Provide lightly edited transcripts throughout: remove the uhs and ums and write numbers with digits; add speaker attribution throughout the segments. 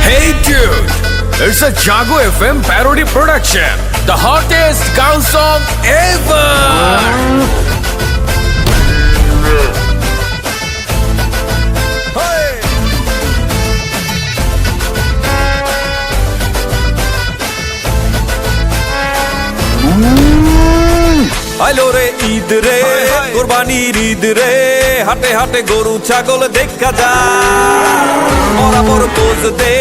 Speaker 1: Hey dude, it's a Jago FM parody production. The hottest cow song ever.
Speaker 2: আইলো রে ঈদ রে কোরবানির ঈদ রে হাটে হাটে গরু ছাগল দেখা যায় বরাবর পোজ দে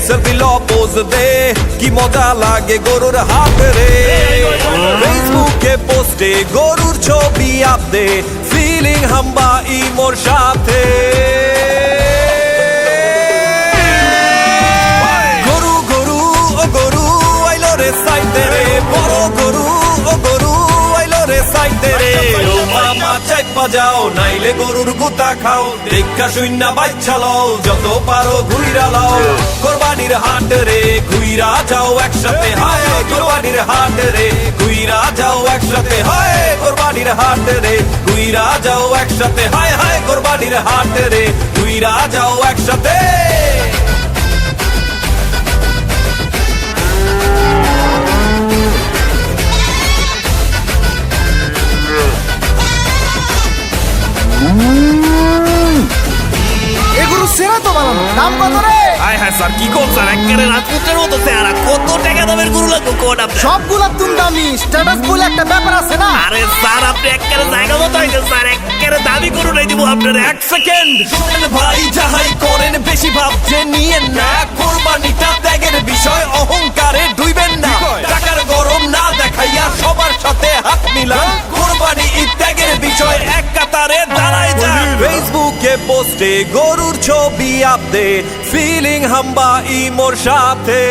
Speaker 2: সেলফি ল পোজ দে কি মজা লাগে গরুর হাট রে ফেসবুকে পোস্টে গরুর ছবি আপদে ফিলিং হাম্বা ইমোর সাথে গরু গরু ও গরু আইলো রে সাইডে রে বড় গরু ও গরু সাইতে রে ও মামা চাইপা যাও নাইলে গরুর গুতা খাও দেখা শুইনা বাচ্চা লও যত পারো ঘুইরা লাও কোরবানির হাট রে ঘুইরা যাও একসাথে হায় কোরবানির হাট রে ঘুইরা যাও একসাথে হায় কোরবানির হাট রে ঘুইরা যাও একসাথে হায় হায় কোরবানির হাট রে ঘুইরা যাও একসাথে
Speaker 3: এগুলো সেরা তো বানানো দাম কত রে?
Speaker 4: হায় হায় স্যার কি করছেন একেবারে রাজপুতের মতো চেহারা কত টাকা দামের গরু লাগবে কোন আপনি
Speaker 3: সবগুলা তুম দামি স্ট্যাটাস বলে একটা ব্যাপার আছে না?
Speaker 4: আরে স্যার আপনি একেবারে জায়গা মতো হয়েছে স্যার একেবারে দামি গরু নাই দিব আপনার এক সেকেন্ড
Speaker 2: শুনেন ভাই যাহাই করেন বেশি ভাবছে নিয়েন না কোরবানিটা ত্যাগের বিষয় অহংকারে ডুইবেন না টাকার গরম না দেখাইয়া সবার সাথে হাত মিলান কোরবানি ত্যাগের বিষয় এক কাতারে দাঁড়ায় যান ফেসবুকে পোস্টে গরুর ছবি আপদে ফিলিং হাম্বা ইমোর সাথে